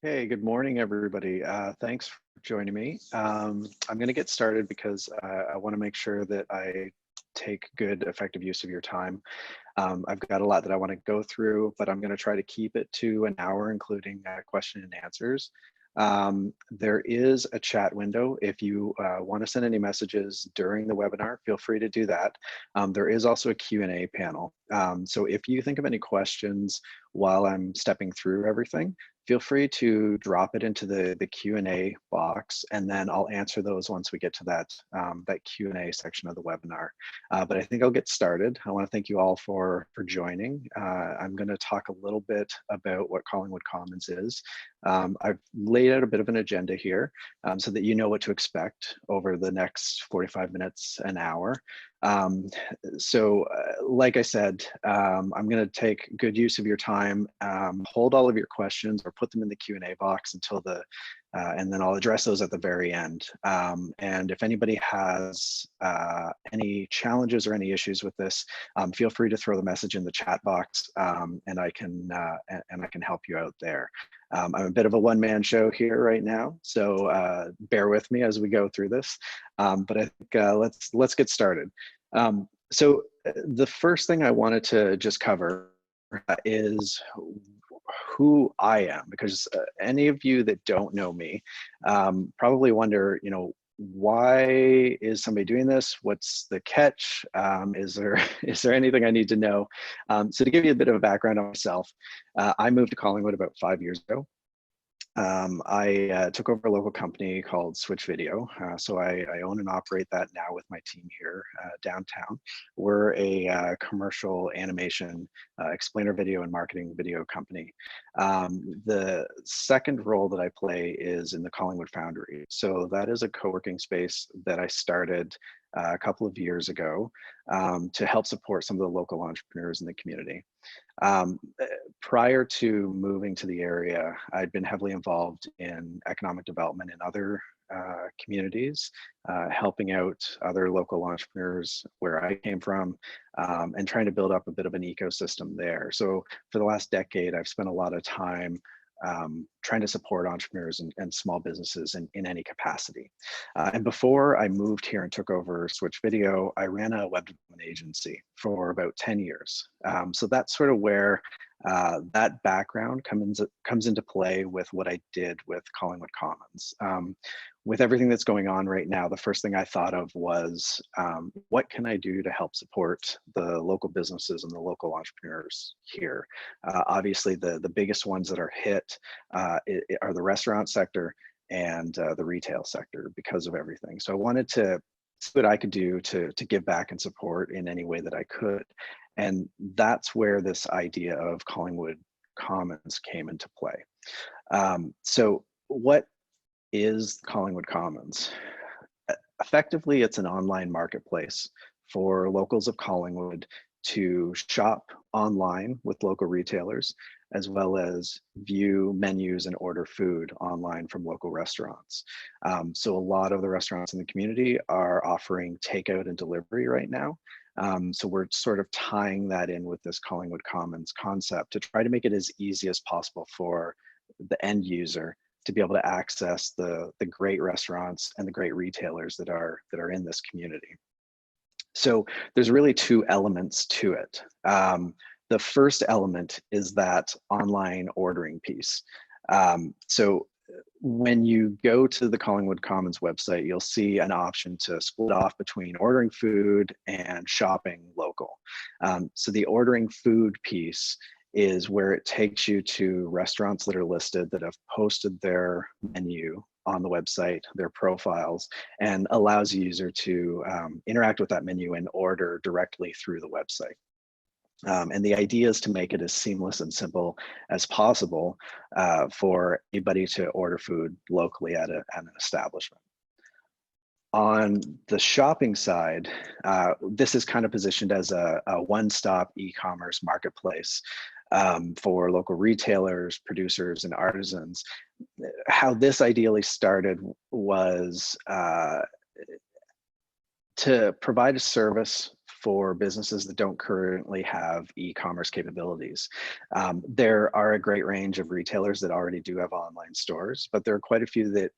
Hey, good morning, everybody. Thanks for joining me. I'm going to get started because I want to make sure that I take good, effective use of your time. I've got a lot that I want to go through, but I'm going to try to keep it to an hour, including question and answers. There is a chat window. If you want to send any messages during the webinar, feel free to do that. There is also a Q&A panel. So if you think of any questions while I'm stepping through everything, feel free to drop it into the Q&A box, and then I'll answer those once we get to that Q&A section of the webinar. But I think I'll get started. I want to thank you all for joining. I'm going to talk a little bit about what Collingwood Commons is. I've laid out a bit of an agenda here so that you know what to expect over the next 45 minutes, an hour. Like I said, I'm going to take good use of your time, hold all of your questions or put them in the Q&A box until and then I'll address those at the very end. And if anybody has any challenges or any issues with this, feel free to throw the message in the chat box, and I can help you out there. I'm a bit of a one-man show here right now, so bear with me as we go through this. But I think let's get started. The first thing I wanted to just cover is who I am, because any of you that don't know me probably wonder, why is somebody doing this? What's the catch? Is there anything I need to know? So to give you a bit of a background on myself, I moved to Collingwood about 5 years ago. I took over a local company called Switch Video. So I own and operate that now with my team here downtown. We're a commercial animation, explainer video and marketing video company. The second role that I play is in the Collingwood Foundry. So that is a co-working space that I started a couple of years ago to help support some of the local entrepreneurs in the community. Prior to moving to the area, I'd been heavily involved in economic development in other communities, helping out other local entrepreneurs where I came from, and trying to build up a bit of an ecosystem there. So for the last decade, I've spent a lot of time trying to support entrepreneurs and small businesses in any capacity. And before I moved here and took over Switch Video, I ran a web development agency for about 10 years. So that's sort of where that background comes into play with what I did with Collingwood Commons. With everything that's going on right now, the first thing I thought of was, what can I do to help support the local businesses and the local entrepreneurs here? Obviously, the biggest ones that are hit are the restaurant sector and the retail sector because of everything. So I wanted to see what I could do to give back and support in any way that I could. And that's where this idea of Collingwood Commons came into play. So what is Collingwood Commons? Effectively, it's an online marketplace for locals of Collingwood to shop online with local retailers, as well as view menus and order food online from local restaurants. So a lot of the restaurants in the community are offering takeout and delivery right now. So we're sort of tying that in with this Collingwood Commons concept to try to make it as easy as possible for the end user to be able to access the great restaurants and the great retailers that are in this community. So there's really two elements to it. The first element is that online ordering piece. So when you go to the Collingwood Commons website, you'll see an option to split off between ordering food and shopping local. So the ordering food piece is where it takes you to restaurants that are listed that have posted their menu on the website, their profiles, and allows the user to interact with that menu and order directly through the website. And the idea is to make it as seamless and simple as possible for anybody to order food locally at an establishment. On the shopping side, this is kind of positioned as a one-stop e-commerce marketplace for local retailers, producers, and artisans. How this ideally started was to provide a service for businesses that don't currently have e-commerce capabilities. There are a great range of retailers that already do have online stores, but there are quite a few that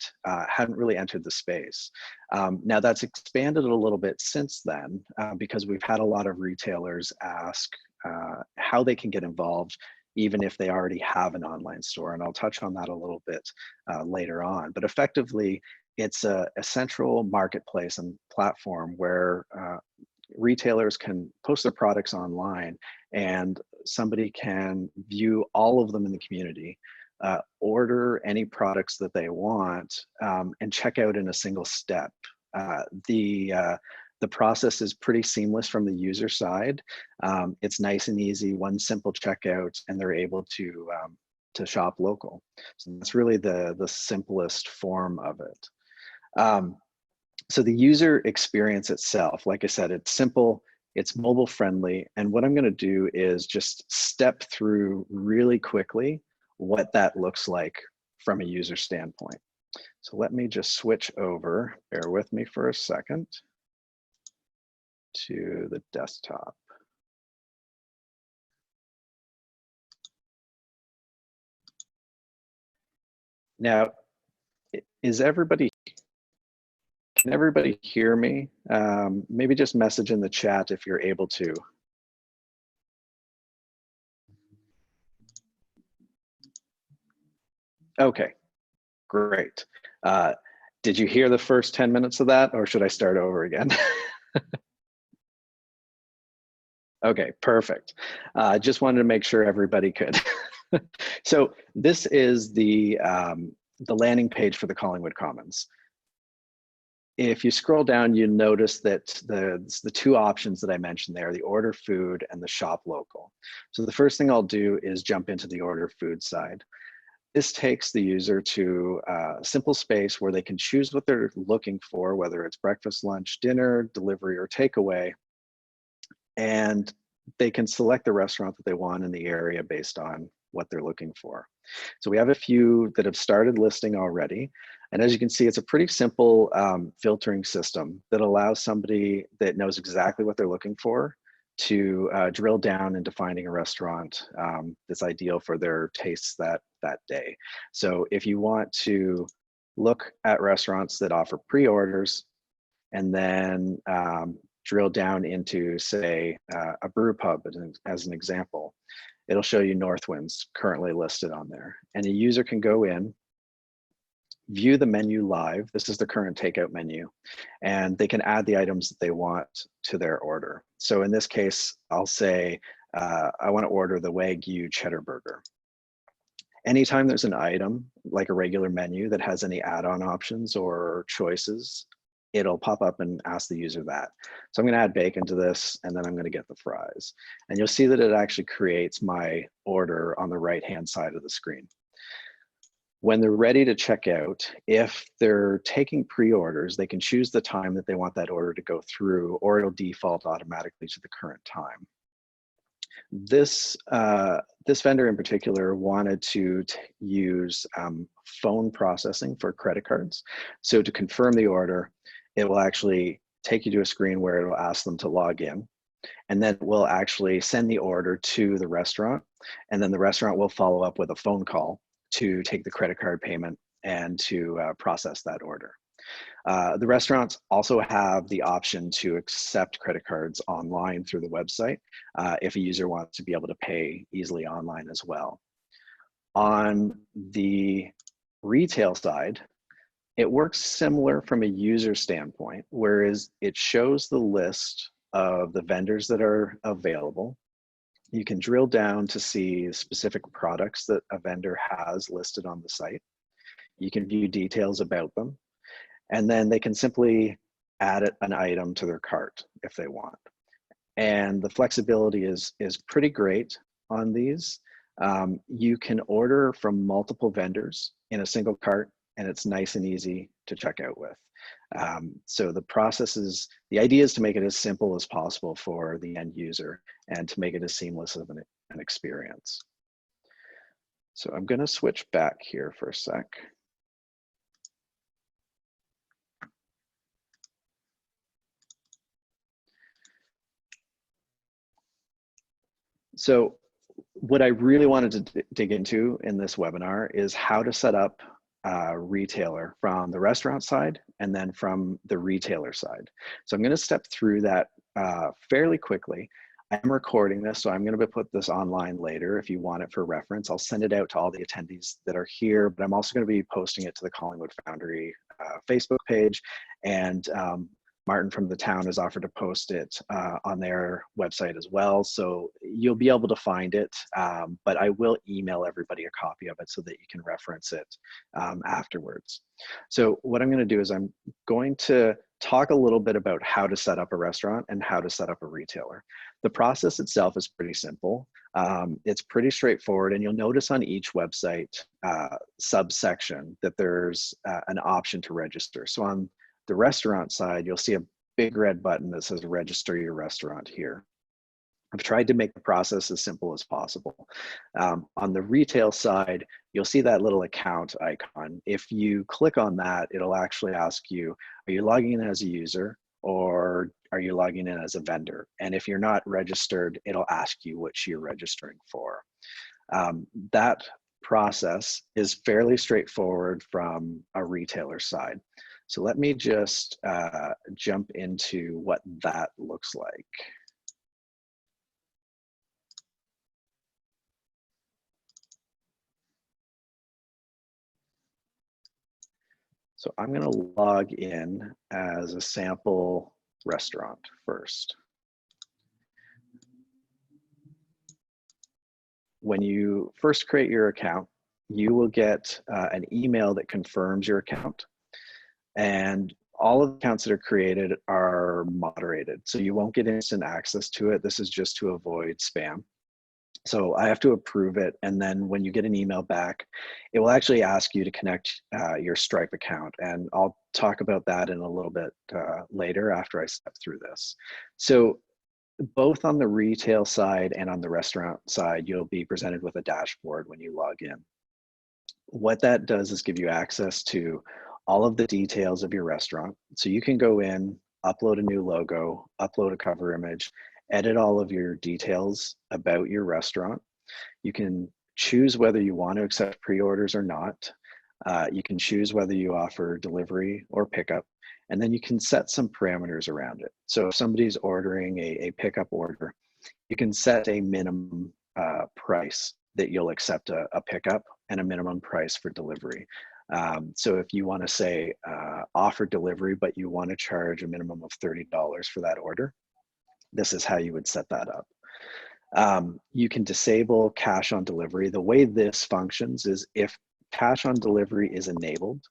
hadn't really entered the space. Now that's expanded a little bit since then because we've had a lot of retailers ask how they can get involved even if they already have an online store. And I'll touch on that a little bit later on. But effectively, it's a central marketplace and platform where retailers can post their products online and somebody can view all of them in the community, order any products that they want, and check out in a single step. The process is pretty seamless from the user side. It's nice and easy, one simple checkout, and they're able to shop local. So that's really the simplest form of it. So the user experience itself, like I said, it's simple, it's mobile friendly, and what I'm going to do is just step through really quickly what that looks like from a user standpoint. So let me just switch over, bear with me for a second, to the desktop. Now, can everybody hear me? Maybe just message in the chat if you're able to. Okay, great. Did you hear the first 10 minutes of that, or should I start over again? Okay, perfect. Just wanted to make sure everybody could. So this is the landing page for the Collingwood Commons. If you scroll down, you notice that the two options that I mentioned there, the order food and the shop local. So the first thing I'll do is jump into the order food side. This takes the user to a simple space where they can choose what they're looking for, whether it's breakfast, lunch, dinner, delivery, or takeaway. And they can select the restaurant that they want in the area based on what they're looking for. So we have a few that have started listing already. And as you can see, it's a pretty simple filtering system that allows somebody that knows exactly what they're looking for to drill down into finding a restaurant that's ideal for their tastes that day. So if you want to look at restaurants that offer pre-orders and then drill down into, say, a brew pub as an example, it'll show you Northwind's currently listed on there. And a user can go in, view the menu live. This is the current takeout menu, and they can add the items that they want to their order. So in this case, I'll say, I want to order the Wagyu cheddar burger. Anytime there's an item, like a regular menu, that has any add-on options or choices, it'll pop up and ask the user that. So I'm going to add bacon to this, and then I'm going to get the fries. And you'll see that it actually creates my order on the right-hand side of the screen. When they're ready to check out, if they're taking pre-orders, they can choose the time that they want that order to go through, or it'll default automatically to the current time. This vendor in particular wanted to use phone processing for credit cards. So to confirm the order, it will actually take you to a screen where it will ask them to log in, and then we'll actually send the order to the restaurant, and then the restaurant will follow up with a phone call to take the credit card payment and to process that order. The restaurants also have the option to accept credit cards online through the website if a user wants to be able to pay easily online as well. On the retail side, it works similar from a user standpoint, whereas it shows the list of the vendors that are available. You can drill down to see specific products that a vendor has listed on the site. You can view details about them, and then they can simply add an item to their cart if they want. And the flexibility is pretty great on these. You can order from multiple vendors in a single cart, and it's nice and easy to check out with. So the idea is to make it as simple as possible for the end user and to make it as seamless of an experience. So I'm going to switch back here for a sec. So what I really wanted to dig into in this webinar is how to set up a retailer from the restaurant side and then from the retailer side. So I'm going to step through that fairly quickly. I'm recording this, so I'm going to put this online later if you want it for reference. I'll send it out to all the attendees that are here, but I'm also going to be posting it to the Collingwood Foundry Facebook page, and Martin from the town has offered to post it on their website as well. So you'll be able to find it, but I will email everybody a copy of it so that you can reference it afterwards. So what I'm going to do is I'm going to talk a little bit about how to set up a restaurant and how to set up a retailer. The process itself is pretty simple. It's pretty straightforward, and you'll notice on each website subsection that there's an option to register. So on the restaurant side, you'll see a big red button that says register your restaurant here. I've tried to make the process as simple as possible. On the retail side, you'll see that little account icon. If you click on that, it'll actually ask you, are you logging in as a user or are you logging in as a vendor? And if you're not registered, it'll ask you which you're registering for. That process is fairly straightforward from a retailer side. So let me just jump into what that looks like. So I'm going to log in as a sample restaurant first. When you first create your account, you will get an email that confirms your account. And all of the accounts that are created are moderated. So you won't get instant access to it. This is just to avoid spam. So I have to approve it. And then when you get an email back, it will actually ask you to connect your Stripe account. And I'll talk about that in a little bit later after I step through this. So both on the retail side and on the restaurant side, you'll be presented with a dashboard when you log in. What that does is give you access to all of the details of your restaurant. So you can go in, upload a new logo, upload a cover image, edit all of your details about your restaurant. You can choose whether you want to accept pre-orders or not. You can choose whether you offer delivery or pickup, and then you can set some parameters around it. So if somebody's ordering a pickup order, you can set a minimum price that you'll accept a pickup and a minimum price for delivery. So if you want to say offer delivery, but you want to charge a minimum of $30 for that order, this is how you would set that up. You can disable cash on delivery. The way this functions is if cash on delivery is enabled,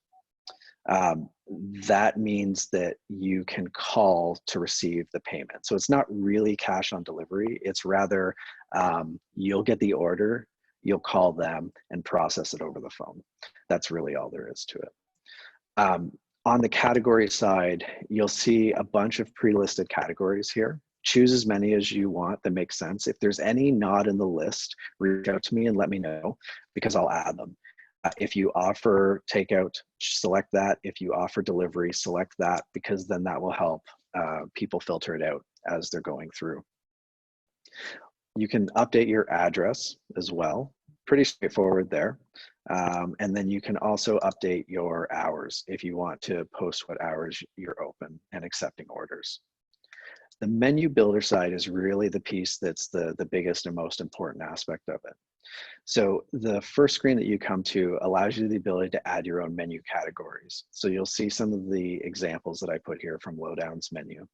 that means that you can call to receive the payment. So it's not really cash on delivery. It's rather you'll get the order, you'll call them and process it over the phone. That's really all there is to it. On the category side, you'll see a bunch of pre-listed categories here. Choose as many as you want that make sense. If there's any not in the list, reach out to me and let me know because I'll add them. If you offer takeout, select that. If you offer delivery, select that because then that will help people filter it out as they're going through. You can update your address as well. Pretty straightforward there. And then you can also update your hours if you want to post what hours you're open and accepting orders. The menu builder side is really the piece that's the biggest and most important aspect of it. So the first screen that you come to allows you the ability to add your own menu categories. So you'll see some of the examples that I put here from Lowdown's menu.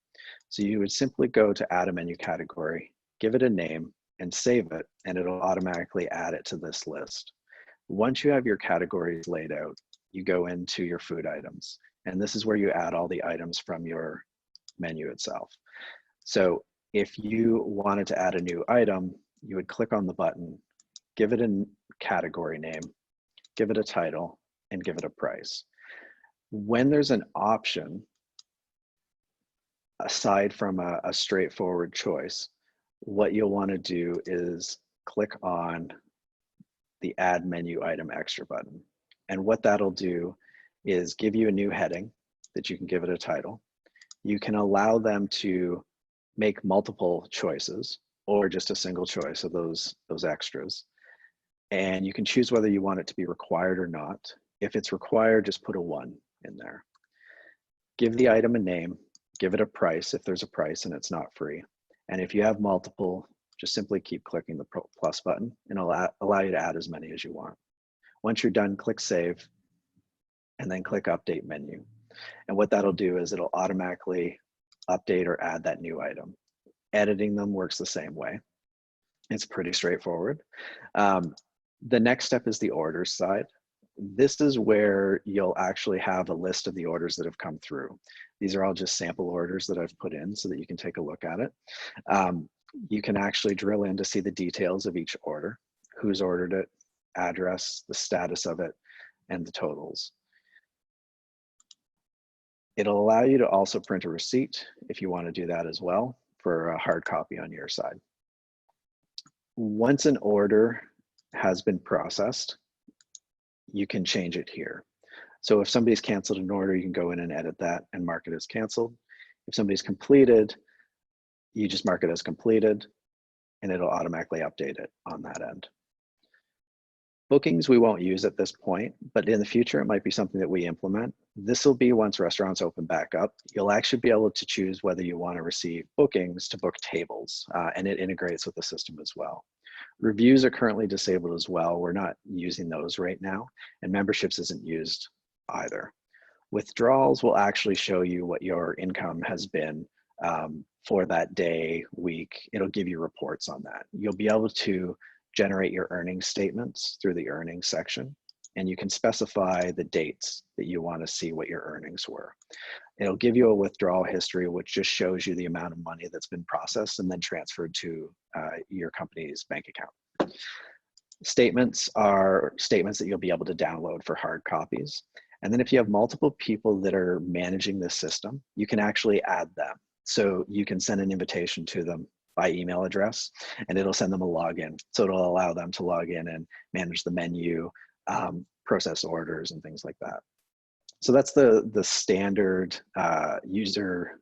So you would simply go to add a menu category, give it a name, and save it, and it'll automatically add it to this list. Once you have your categories laid out, you go into your food items, and this is where you add all the items from your menu itself. So if you wanted to add a new item, you would click on the button, give it a category name, give it a title, and give it a price. When there's an option, aside from a straightforward choice, what you'll want to do is click on the Add Menu Item Extra button. And what that'll do is give you a new heading that you can give it a title. You can allow them to make multiple choices. or just a single choice of those extras. And you can choose whether you want it to be required or not. If it's required, just put a 1 in there. Give the item a name, give it a price if there's a price and it's not free. And if you have multiple, just simply keep clicking the plus button and it'll allow you to add as many as you want. Once you're done, click save and then click update menu. And what that'll do is it'll automatically update or add that new item. Editing them works the same way. It's pretty straightforward. The next step is the orders side. This is where you'll actually have a list of the orders that have come through. These are all just sample orders that I've put in so that you can take a look at it. You can actually drill in to see the details of each order, who's ordered it, address, the status of it, and the totals. It'll allow you to also print a receipt if you want to do that as well for a hard copy on your side. Once an order has been processed, you can change it here. So if somebody's canceled an order, you can go in and edit that and mark it as canceled. If somebody's completed, you just mark it as completed and it'll automatically update it on that end. Bookings we won't use at this point, but in the future, it might be something that we implement. This will be once restaurants open back up. You'll actually be able to choose whether you want to receive bookings to book tables, and it integrates with the system as well. Reviews are currently disabled as well. We're not using those right now, and memberships isn't used either. Withdrawals will actually show you what your income has been for that day, week. It'll give you reports on that. You'll be able to generate your earnings statements through the earnings section, and you can specify the dates that you want to see what your earnings were. It'll give you a withdrawal history, which just shows you the amount of money that's been processed and then transferred to your company's bank account. Statements are statements that you'll be able to download for hard copies. And then if you have multiple people that are managing this system, you can actually add them. So you can send an invitation to them by email address, and it'll send them a login. So it'll allow them to log in and manage the menu, process orders and things like that. So that's the standard user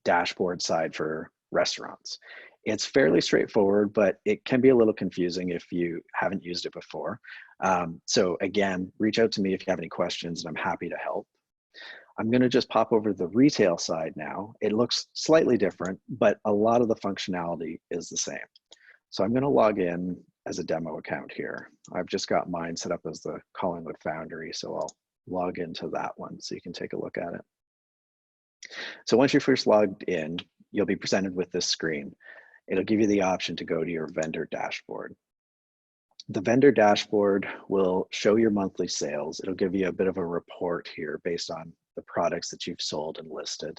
dashboard side for restaurants. It's fairly straightforward, but it can be a little confusing if you haven't used it before. So again, reach out to me if you have any questions and I'm happy to help. I'm going to just pop over to the retail side now. It looks slightly different, but a lot of the functionality is the same. So I'm going to log in as a demo account here. I've just got mine set up as the Collingwood Foundry, so I'll log into that one so you can take a look at it. So once you're first logged in, you'll be presented with this screen. It'll give you the option to go to your vendor dashboard. The vendor dashboard will show your monthly sales. It'll give you a bit of a report here based on the products that you've sold and listed.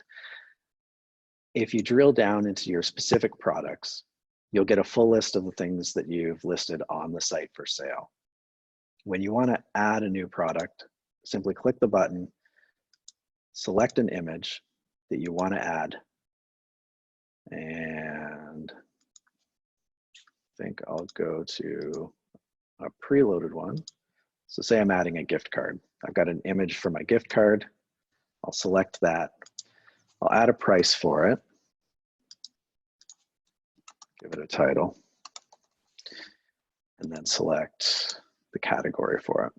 If you drill down into your specific products, you'll get a full list of the things that you've listed on the site for sale. When you want to add a new product, simply click the button, select an image that you want to add, and I think I'll go to a preloaded one. So say I'm adding a gift card. I've got an image for my gift card. I'll select that. I'll add a price for it. Give it a title. And then select the category for it.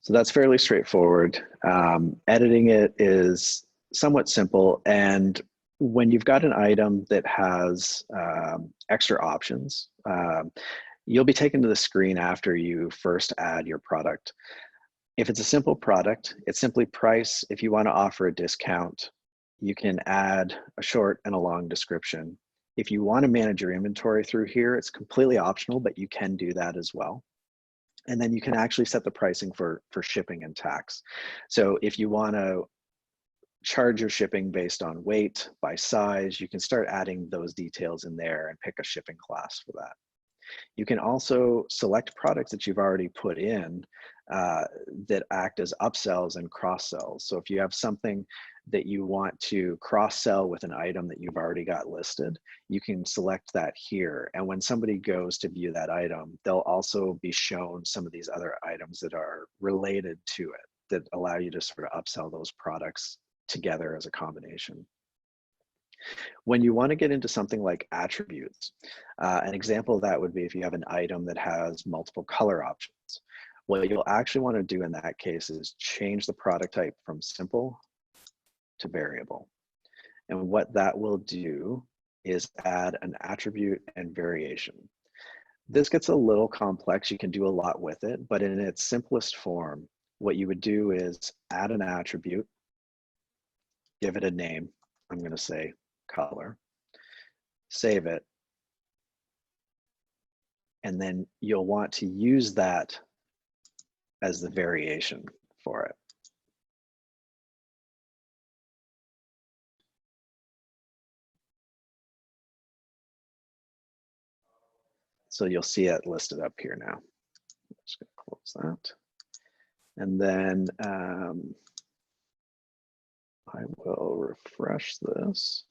So that's fairly straightforward. Editing it is somewhat simple, and when you've got an item that has extra options, you'll be taken to the screen after you first add your product. If it's a simple product, it's simply price. If you want to offer a discount, you can add a short and a long description. If you want to manage your inventory through here, it's completely optional, but you can do that as well. And then you can actually set the pricing for shipping and tax. So if you want to charge your shipping based on weight, by size, you can start adding those details in there and pick a shipping class for that. You can also select products that you've already put in that act as upsells and cross sells. So if you have something that you want to cross sell with an item that you've already got listed, you can select that here. And when somebody goes to view that item, they'll also be shown some of these other items that are related to it that allow you to sort of upsell those products together as a combination. When you want to get into something like attributes, an example of that would be if you have an item that has multiple color options. What you'll actually want to do in that case is change the product type from simple to variable. And what that will do is add an attribute and variation. This gets a little complex. You can do a lot with it, but in its simplest form, what you would do is add an attribute, give it a name. I'm going to say color, save it, and then you'll want to use that as the variation for it. So you'll see it listed up here now. I'm just going to close that. And then I will refresh this.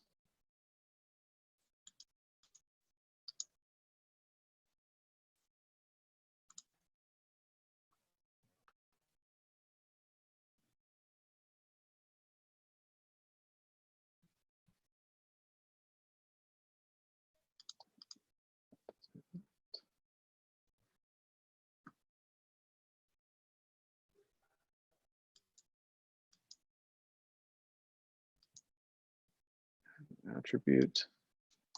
Attribute,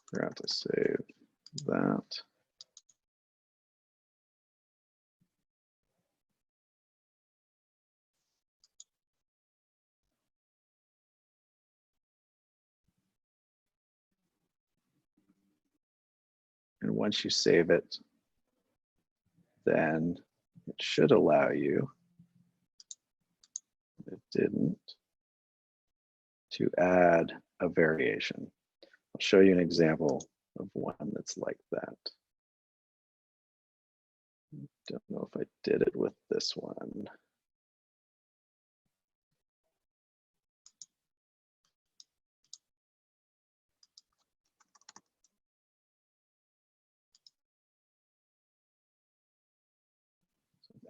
forgot to save that. And once you save it, then it should allow you, it didn't, to add a variation. I'll show you an example of one that's like that. Don't know if I did it with this one.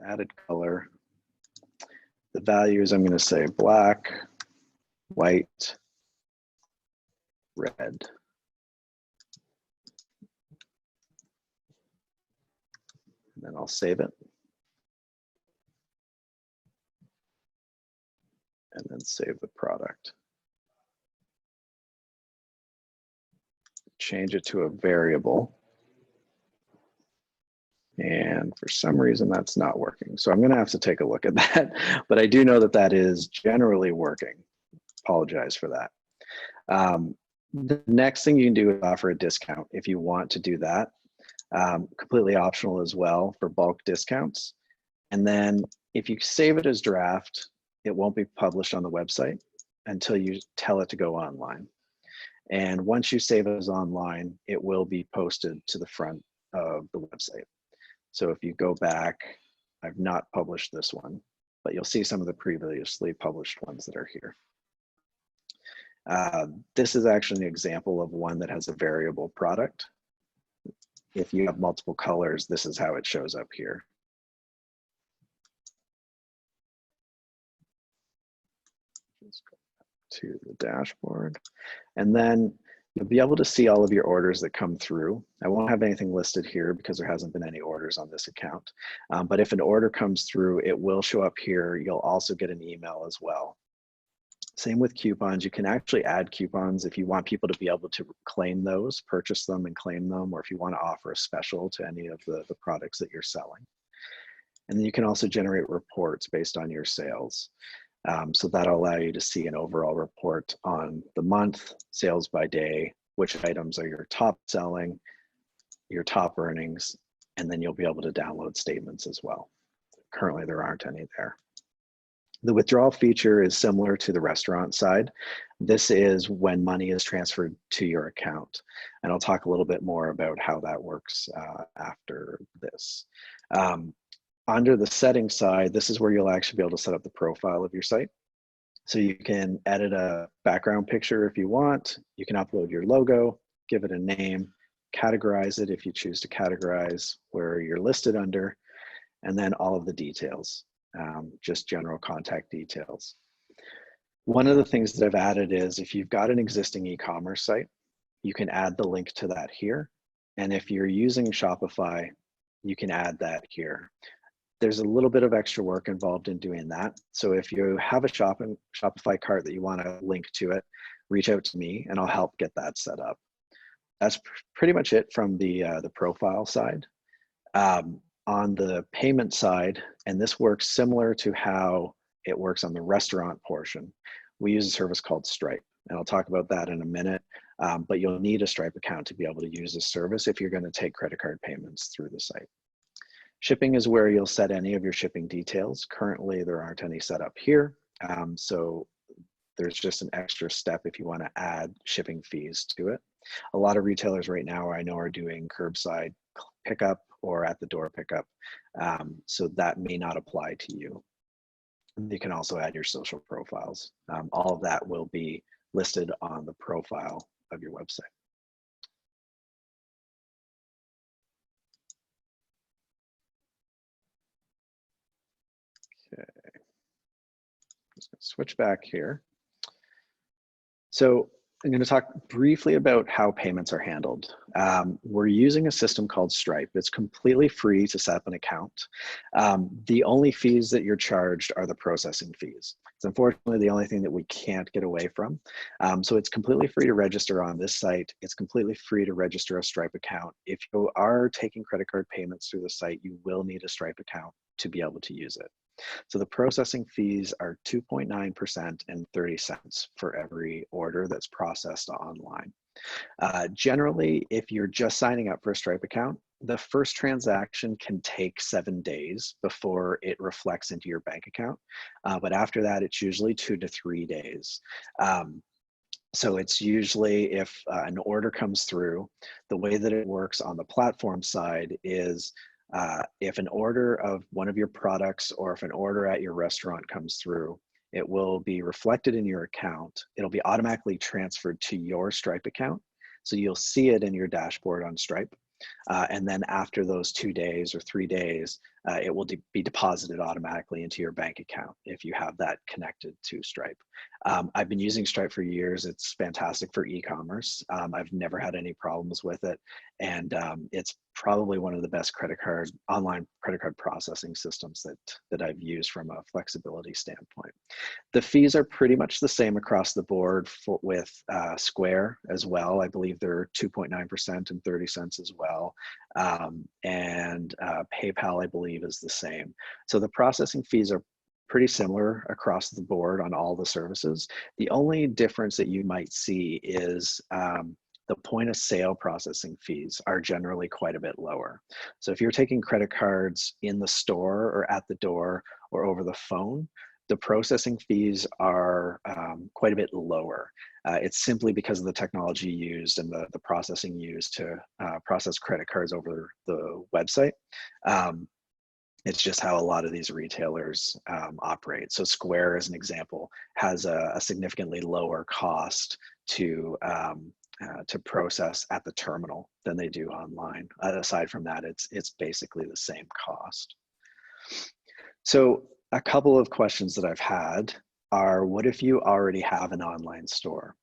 Added color. The values, I'm going to say black, white, red. And then I'll save it. And then save the product. Change it to a variable. And for some reason that's not working. So I'm going to have to take a look at that, but I do know that that is generally working. Apologize for that. The next thing you can do is offer a discount if you want to do that. Completely optional as well for bulk discounts. And then if you save it as draft, it won't be published on the website until you tell it to go online. And once you save it as online, it will be posted to the front of the website. So if you go back, I've not published this one, but you'll see some of the previously published ones that are here. This is actually an example of one that has a variable product. If you have multiple colors, this is how it shows up here. Let's go back to the dashboard. And then you'll be able to see all of your orders that come through. I won't have anything listed here because there hasn't been any orders on this account. But if an order comes through, it will show up here. You'll also get an email as well. Same with coupons. You can actually add coupons if you want people to be able to claim those, purchase them and claim them, or if you want to offer a special to any of the products that you're selling. And then you can also generate reports based on your sales. So that'll allow you to see an overall report on the month, sales by day, which items are your top selling, your top earnings, and then you'll be able to download statements as well. Currently, there aren't any there. The withdrawal feature is similar to the restaurant side. This is when money is transferred to your account. And I'll talk a little bit more about how that works after this. Under the settings side, this is where you'll actually be able to set up the profile of your site. So you can edit a background picture if you want. You can upload your logo, give it a name, categorize it if you choose to categorize where you're listed under, and then all of the details, just general contact details. One of the things that I've added is if you've got an existing e-commerce site, you can add the link to that here. And if you're using Shopify, you can add that here. There's a little bit of extra work involved in doing that. So if you have a Shopify cart that you want to link to it, reach out to me and I'll help get that set up. That's pretty much it from the profile side. On the payment side, and this works similar to how it works on the restaurant portion, we use a service called Stripe. And I'll talk about that in a minute, but you'll need a Stripe account to be able to use this service if you're going to take credit card payments through the site. Shipping is where you'll set any of your shipping details. Currently, there aren't any set up here. So there's just an extra step if you want to add shipping fees to it. A lot of retailers right now I know are doing curbside pickup or at the door pickup. So that may not apply to you. You can also add your social profiles. All of that will be listed on the profile of your website. Okay, just gonna switch back here. So I'm going to talk briefly about how payments are handled. We're using a system called Stripe. It's completely free to set up an account. The only fees that you're charged are the processing fees. It's unfortunately the only thing that we can't get away from. So it's completely free to register on this site. It's completely free to register a Stripe account. If you are taking credit card payments through the site, you will need a Stripe account to be able to use it. So the processing fees are 2.9% and 30 cents for every order that's processed online. Generally, if you're just signing up for a Stripe account, the first transaction can take 7 days before it reflects into your bank account. But after that, it's usually 2 to 3 days. So it's usually if an order comes through, the way that it works on the platform side is if an order of one of your products or if an order at your restaurant comes through, it will be reflected in your account. It'll be automatically transferred to your Stripe account. So you'll see it in your dashboard on Stripe. And then after those 2 days or 3 days, it will be deposited automatically into your bank account if you have that connected to Stripe. I've been using Stripe for years. It's fantastic for e-commerce. I've never had any problems with it. And it's probably one of the best online credit card processing systems that I've used from a flexibility standpoint. The fees are pretty much the same across the board with Square as well. I believe they're 2.9% and 30 cents as well. And PayPal, I believe, is the same. So the processing fees are pretty similar across the board on all the services. The only difference that you might see is the point of sale processing fees are generally quite a bit lower. So if you're taking credit cards in the store or at the door or over the phone, the processing fees are quite a bit lower. It's simply because of the technology used and the processing used to process credit cards over the website. It's just how a lot of these retailers operate. So Square, as an example, has a significantly lower cost to process at the terminal than they do online. Aside from that, it's basically the same cost. So a couple of questions that I've had are, what if you already have an online store?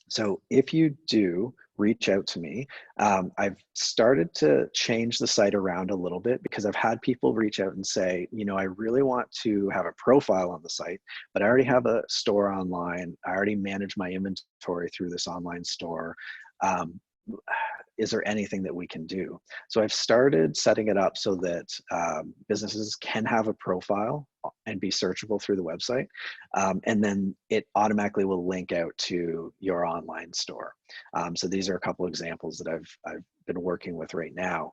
So if you do, reach out to me. I've started to change the site around a little bit because I've had people reach out and say, you know, I really want to have a profile on the site, but I already have a store online. I already manage my inventory through this online store. Is there anything that we can do? So I've started setting it up so that businesses can have a profile and be searchable through the website. And then it automatically will link out to your online store. So these are a couple examples that I've been working with right now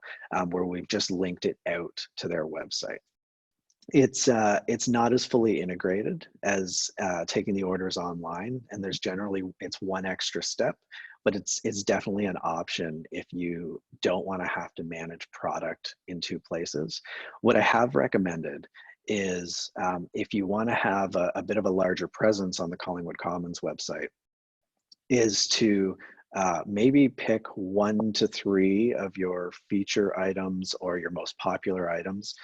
where we've just linked it out to their website. It's not as fully integrated as taking the orders online, and there's generally it's one extra step, but it's definitely an option if you don't want to have to manage product in two places. What I have recommended is if you want to have a bit of a larger presence on the Collingwood Commons website, is to maybe pick 1 to 3 of your feature items or your most popular items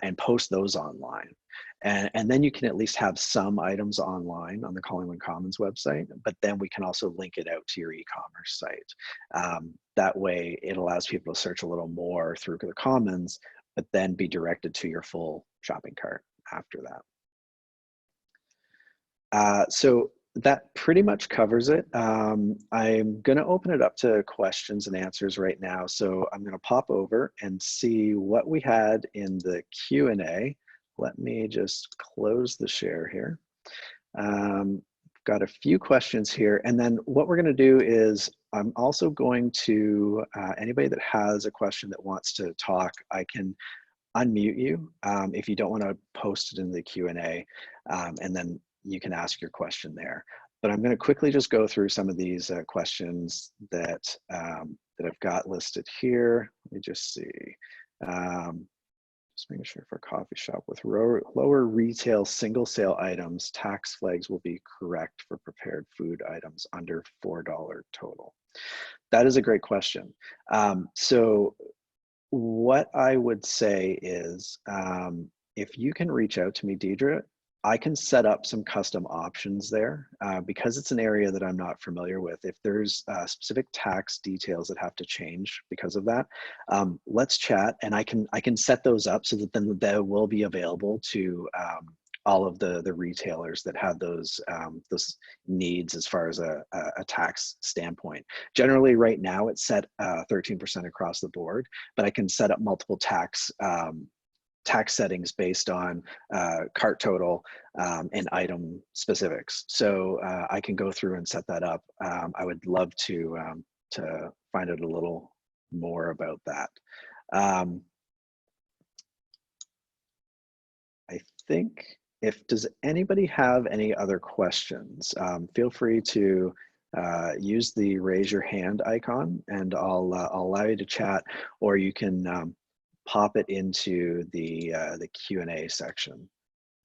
and post those online. And then you can at least have some items online on the Collingwood Commons website, but then we can also link it out to your e-commerce site. That way it allows people to search a little more through the Commons, but then be directed to your full shopping cart after that. So that pretty much covers it. I'm going to open it up to questions and answers right now. So I'm going to pop over and see what we had in the Q&A. Let me just close the share here. Got a few questions here. And then what we're going to do is I'm also going to, anybody that has a question that wants to talk, I can unmute you if you don't want to post it in the Q&A, and then you can ask your question there. But I'm going to quickly just go through some of these questions that that I've got listed here. Let me just see. Just making sure for a coffee shop with lower retail single sale items, tax flags will be correct for prepared food items under $4 total. That is a great question. So what I would say is, if you can reach out to me, Deidre, I can set up some custom options there because it's an area that I'm not familiar with. If there's specific tax details that have to change because of that, let's chat, and I can set those up so that then they will be available to all of the retailers that have those needs as far as a tax standpoint. Generally, right now it's set 13% across the board, but I can set up multiple tax settings based on cart total and item specifics. So I can go through and set that up. I would love to find out a little more about that. I think does anybody have any other questions? Feel free to use the raise your hand icon, and I'll allow you to chat, or you can pop it into the Q&A section.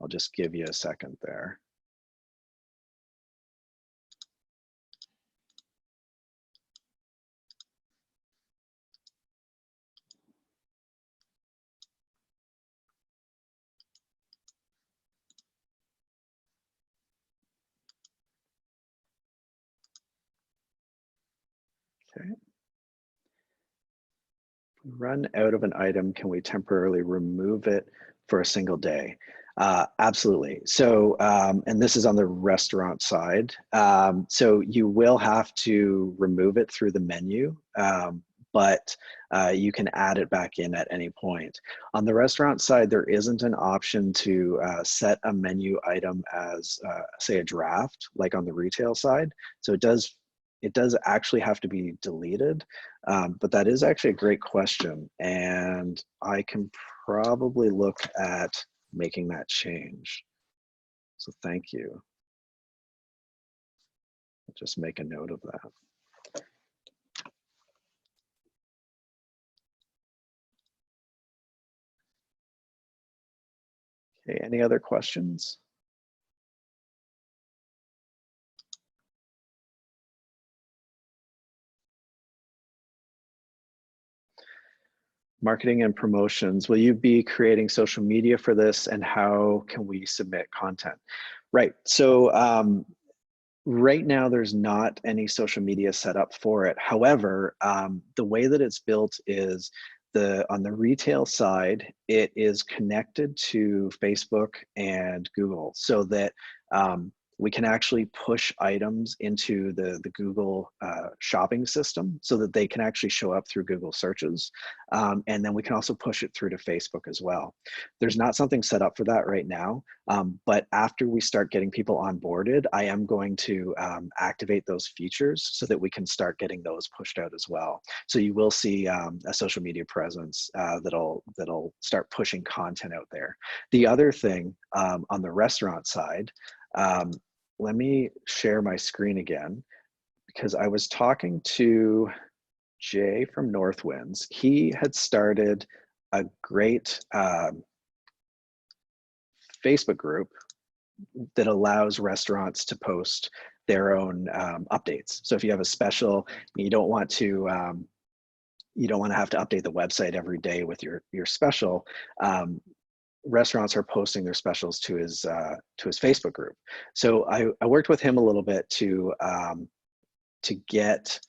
I'll just give you a second there. Okay. Run out of an item, can we temporarily remove it for a single day? Absolutely. So, and this is on the restaurant side. So you will have to remove it through the menu, but you can add it back in at any point. On the restaurant side, there isn't an option to set a menu item as, say, a draft, like on the retail side. So it does actually have to be deleted, but that is actually a great question, and I can probably look at making that change. So thank you. I'll just make a note of that. Okay, any other questions? Marketing and promotions. Will you be creating social media for this, and how can we submit content? Right. So right now there's not any social media set up for it. However, the way that it's built is on the retail side, it is connected to Facebook and Google, so that we can actually push items into the Google shopping system so that they can actually show up through Google searches. And then we can also push it through to Facebook as well. There's not something set up for that right now, but after we start getting people onboarded, I am going to activate those features so that we can start getting those pushed out as well. So you will see a social media presence that'll start pushing content out there. The other thing on the restaurant side, let me share my screen again, because I was talking to Jay from Northwinds. He had started a great Facebook group that allows restaurants to post their own updates. So if you have a special, you don't want to have to update the website every day with your special. Restaurants are posting their specials to his Facebook group. So I worked with him a little bit to get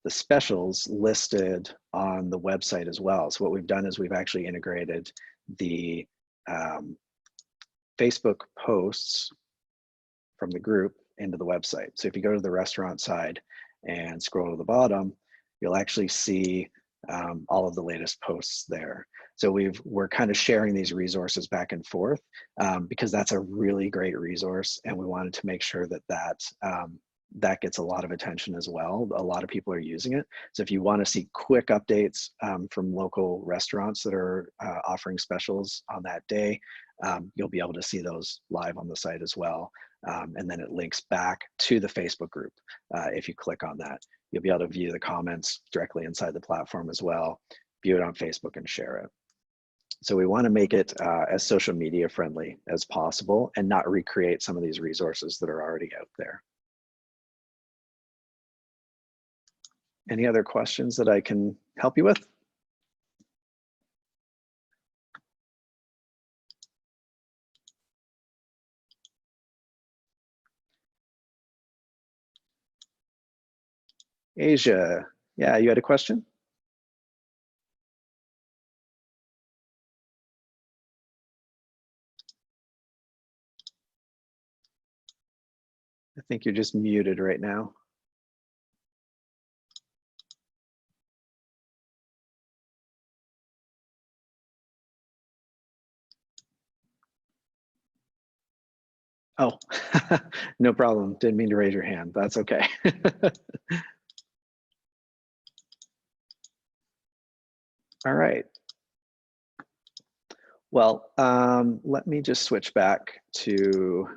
the specials listed on the website as well. So what we've done is we've actually integrated the Facebook posts from the group into the website. So if you go to the restaurant side and scroll to the bottom, you'll actually see all of the latest posts there. So we're kind of sharing these resources back and forth because that's a really great resource, and we wanted to make sure that gets a lot of attention as well. A lot of people are using it. So if you want to see quick updates from local restaurants that are offering specials on that day, you'll be able to see those live on the site as well. And then it links back to the Facebook group. If you click on that, you'll be able to view the comments directly inside the platform as well, view it on Facebook and share it. So we want to make it as social media friendly as possible and not recreate some of these resources that are already out there. Any other questions that I can help you with? Asia, yeah, you had a question? I think you're just muted right now. Oh, no problem. Didn't mean to raise your hand. That's okay. All right. Well, let me just switch back to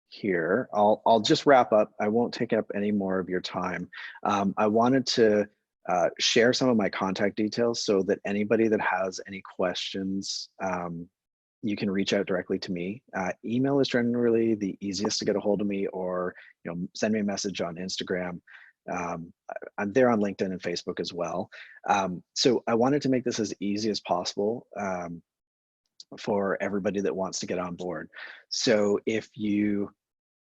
here. I'll just wrap up. I won't take up any more of your time. I wanted to share some of my contact details so that anybody that has any questions, you can reach out directly to me. Email is generally the easiest to get a hold of me, or send me a message on Instagram. I'm there on LinkedIn and Facebook as well. So I wanted to make this as easy as possible for everybody that wants to get on board. So if you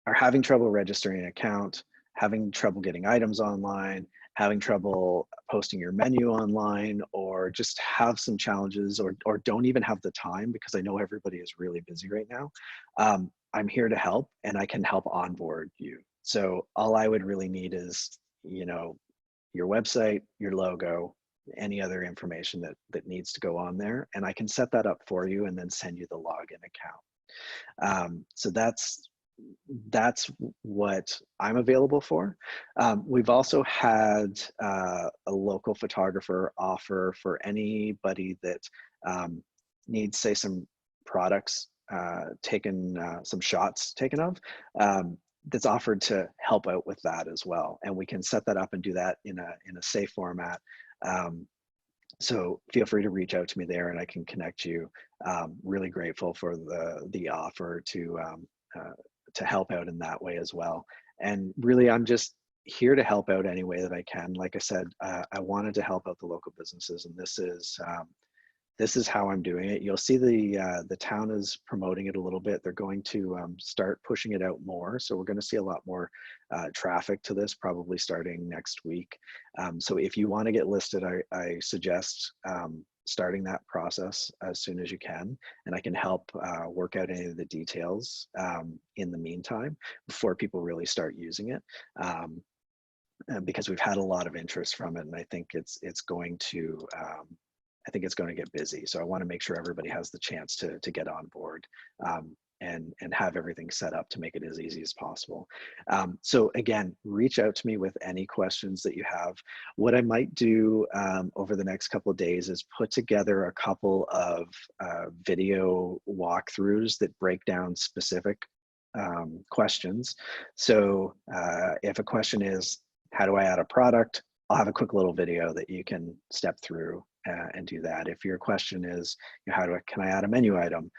are having trouble registering an account, having trouble getting items online, having trouble posting your menu online, or just have some challenges, or don't even have the time, because I know everybody is really busy right now, I'm here to help, and I can help onboard you. So all I would really need is, your website, your logo, any other information that needs to go on there, and I can set that up for you and then send you the login account. So that's what I'm available for. We've also had a local photographer offer for anybody that needs, say, some products some shots taken of, that's offered to help out with that as well. And we can set that up and do that in a safe format. So feel free to reach out to me there and I can connect you. Really grateful for the offer to help out in that way as well. And really, I'm just here to help out any way that I can. Like I said, I wanted to help out the local businesses, and this is how I'm doing it. You'll see the town is promoting it a little bit. They're going to start pushing it out more. So we're going to see a lot more traffic to this probably starting next week. So if you want to get listed, I suggest starting that process as soon as you can, and I can help work out any of the details in the meantime before people really start using it. Because we've had a lot of interest from it, and I think it's going to get busy. So I want to make sure everybody has the chance to get on board and have everything set up to make it as easy as possible. So again, reach out to me with any questions that you have. What I might do over the next couple of days is put together a couple of video walkthroughs that break down specific questions. So if a question is, how do I add a product? I'll have a quick little video that you can step through and do that. If your question is, can I add a menu item?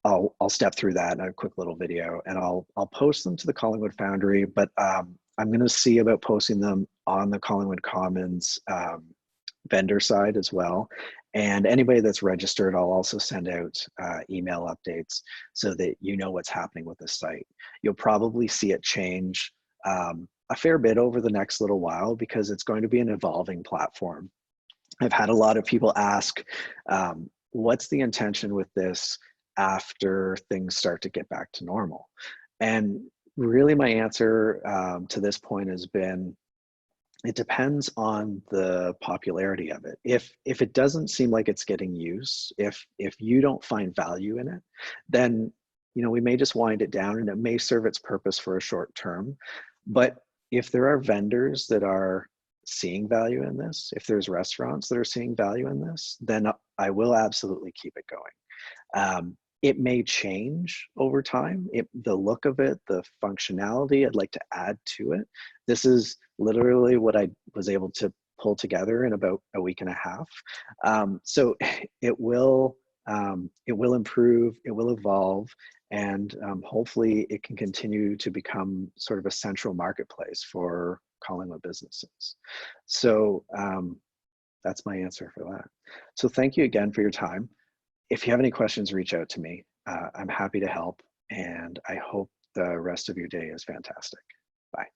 I'll step through that in a quick little video, and I'll post them to the Collingwood Foundry, but I'm going to see about posting them on the Collingwood Commons vendor side as well. And anybody that's registered, I'll also send out email updates so that you know what's happening with the site. You'll probably see it change a fair bit over the next little while because it's going to be an evolving platform. I've had a lot of people ask, what's the intention with this after things start to get back to normal? And really my answer to this point has been, it depends on the popularity of it. If it doesn't seem like it's getting use, if you don't find value in it, then we may just wind it down, and it may serve its purpose for a short term. But if there are vendors that are seeing value in this, if there's restaurants that are seeing value in this, then I will absolutely keep it going. It may change over time. The look of it, the functionality I'd like to add to it. This is literally what I was able to pull together in about a week and a half. So it will improve, it will evolve, and hopefully it can continue to become sort of a central marketplace for Collingwood businesses. So that's my answer for that. So thank you again for your time. If you have any questions, reach out to me. I'm happy to help, and I hope the rest of your day is fantastic. Bye.